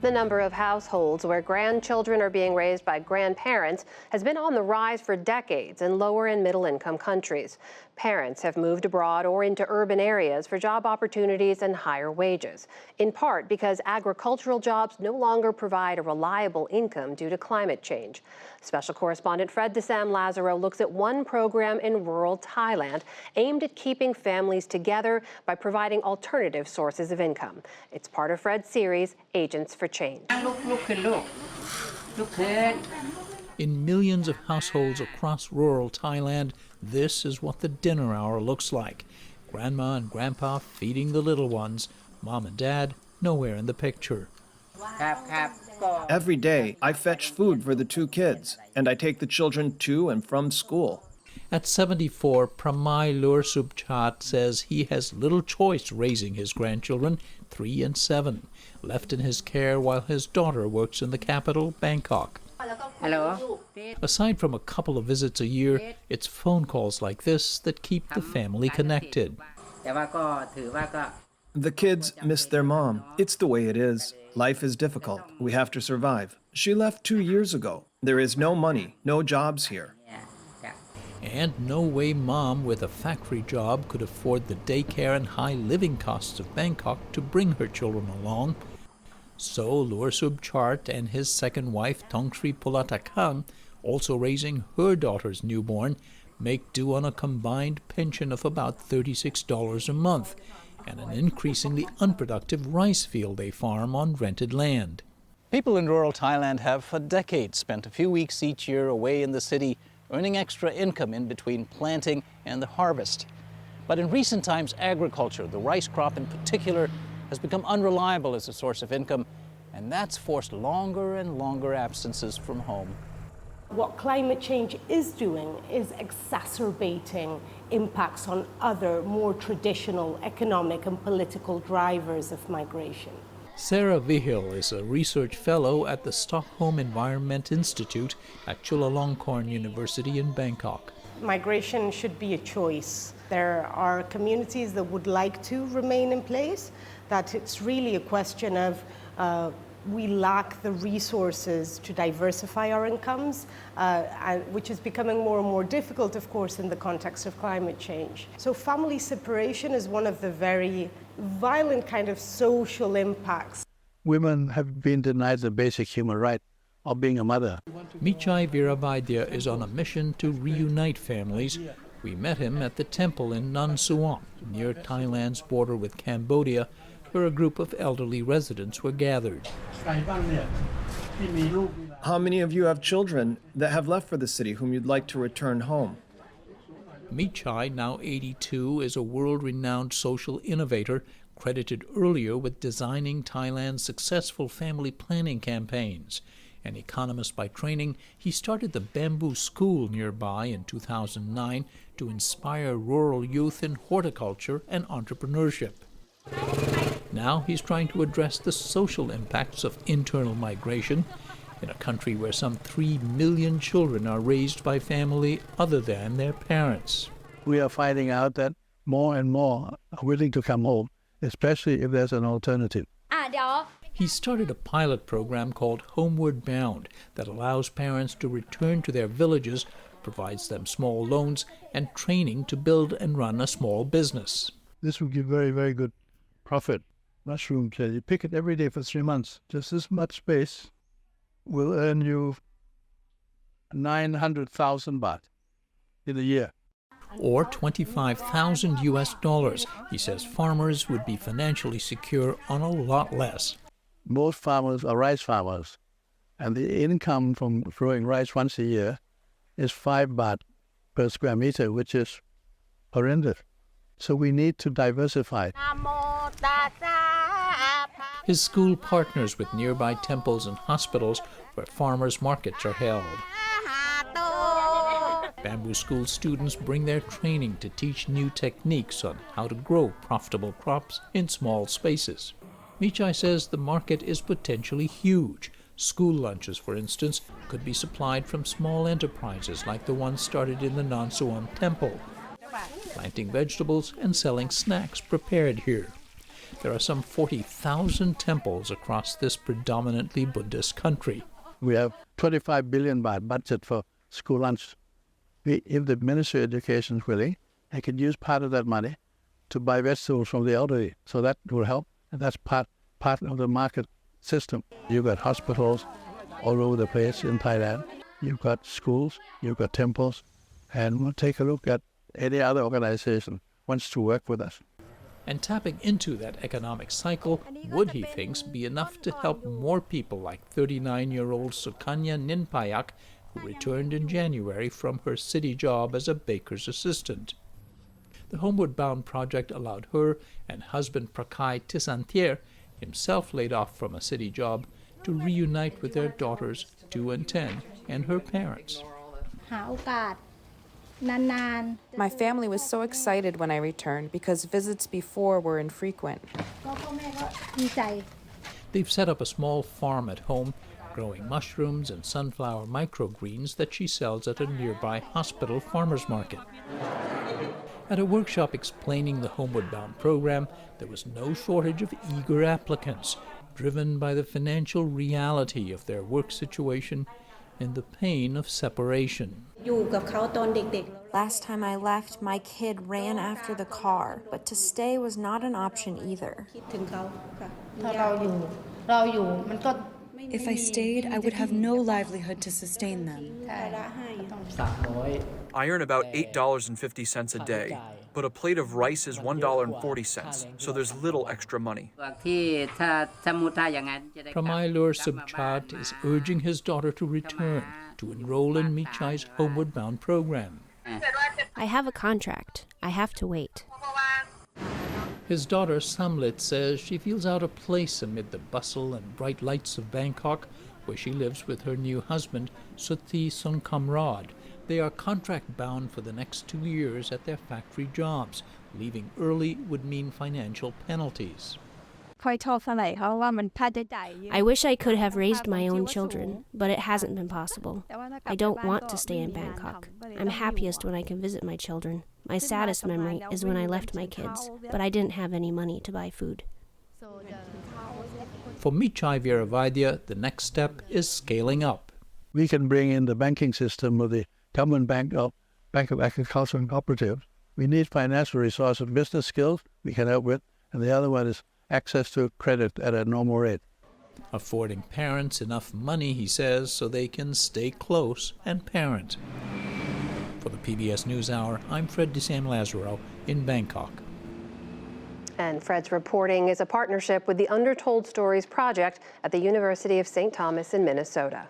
The number of households where grandchildren are being raised by grandparents has been on the rise for decades in lower and middle income countries. Parents have moved abroad or into urban areas for job opportunities and higher wages, in part because agricultural jobs no longer provide a reliable income due to climate change. Special correspondent Fred de Sam Lazaro looks at one program in rural Thailand aimed at keeping families together by providing alternative sources of income. It's part of Fred's series, Agents for Change. In millions of households across rural Thailand, this is what the dinner hour looks like. Grandma and Grandpa feeding the little ones. Mom and Dad nowhere in the picture. Every day, I fetch food for the two kids, and I take the children to and from school. At 74, Pramai Lursubchat says he has little choice raising his grandchildren, 3 and 7, left in his care while his daughter works in the capital, Bangkok. Hello. Aside from a couple of visits a year, it's phone calls like this that keep the family connected. The kids miss their mom. It's the way it is. Life is difficult. We have to survive. She left 2 years ago. There is no money, no jobs here. And no way Mom with a factory job could afford the daycare and high living costs of Bangkok to bring her children along. So Lursubchat and his second wife, Tongshri Pulatakan, also raising her daughter's newborn, make do on a combined pension of about $36 a month and an increasingly unproductive rice field they farm on rented land. People in rural Thailand have for decades spent a few weeks each year away in the city earning extra income in between planting and the harvest. But in recent times, agriculture, the rice crop in particular, has become unreliable as a source of income, and that's forced longer and longer absences from home. What climate change is doing is exacerbating impacts on other more traditional economic and political drivers of migration. Sarah Vihil is a research fellow at the Stockholm Environment Institute at Chulalongkorn University in Bangkok. Migration should be a choice. There are communities that would like to remain in place, that it's really a question of we lack the resources to diversify our incomes, which is becoming more and more difficult, of course, in the context of climate change. So family separation is one of the very violent kind of social impacts. Women have been denied the basic human right of being a mother. Michai Viravaidya is on a mission to reunite families. We met him at the temple in Nan Suon, near Thailand's border with Cambodia, where a group of elderly residents were gathered. How many of you have children that have left for the city whom you'd like to return home? Michai, now 82, is a world-renowned social innovator, credited earlier with designing Thailand's successful family planning campaigns. An economist by training, he started the Bamboo School nearby in 2009 to inspire rural youth in horticulture and entrepreneurship. Now he's trying to address the social impacts of internal migration in a country where some 3 million children are raised by family other than their parents. We are finding out that more and more are willing to come home, especially if there's an alternative. He started a pilot program called Homeward Bound that allows parents to return to their villages, provides them small loans, and training to build and run a small business. This will give very, very good profit. Mushrooms, you pick it every day for 3 months. Just this much space will earn you 900,000 baht in a year. Or $25,000 US. He says farmers would be financially secure on a lot less. Most farmers are rice farmers, and the income from growing rice once a year is 5 baht per square meter, which is horrendous. So we need to diversify. His school partners with nearby temples and hospitals where farmers' markets are held. Bamboo School students bring their training to teach new techniques on how to grow profitable crops in small spaces. Michai says the market is potentially huge. School lunches, for instance, could be supplied from small enterprises like the one started in the Nan Suon temple, planting vegetables and selling snacks prepared here. There are some 40,000 temples across this predominantly Buddhist country. We have 25 billion baht budget for school lunch. If the Ministry of Education is willing, I can use part of that money to buy vegetables from the elderly. So that will help, and that's part of the market system. You've got hospitals all over the place in Thailand. You've got schools, you've got temples, and we'll take a look at any other organization wants to work with us. And tapping into that economic cycle would, he thinks, be enough to help more people like 39-year-old Sukanya Ninpayak, who returned in January from her city job as a baker's assistant. The Homeward Bound project allowed her and husband Prakai Tisantier, himself laid off from a city job, to reunite with their daughters, 2 and 10, and her parents. My family was so excited when I returned because visits before were infrequent. They've set up a small farm at home, growing mushrooms and sunflower microgreens that she sells at a nearby hospital farmers market. At a workshop explaining the Homeward Bound program, there was no shortage of eager applicants, driven by the financial reality of their work situation and the pain of separation. Last time I left, my kid ran after the car, but to stay was not an option either. If I stayed, I would have no livelihood to sustain them. I earn about $8.50 a day, but a plate of rice is $1.40, so there's little extra money. Pramailur Subchat is urging his daughter to return to enroll in Michai's Homeward Bound program. I have a contract. I have to wait. His daughter Samlit says she feels out of place amid the bustle and bright lights of Bangkok, where she lives with her new husband, Suthi Songkamrad. They are contract bound for the next 2 years at their factory jobs. Leaving early would mean financial penalties. I wish I could have raised my own children, but it hasn't been possible. I don't want to stay in Bangkok. I'm happiest when I can visit my children. My saddest memory is when I left my kids, but I didn't have any money to buy food. For Michai Viravaidya, the next step is scaling up. We can bring in the banking system of the government Bank of Agriculture and Cooperatives. We need financial resources, business skills we can help with, and the other one is access to credit at a normal rate. Affording parents enough money, he says, so they can stay close and parent. For the PBS NewsHour, I'm Fred DeSam-Lazaro in Bangkok. And Fred's reporting is a partnership with the Undertold Stories Project at the University of St. Thomas in Minnesota.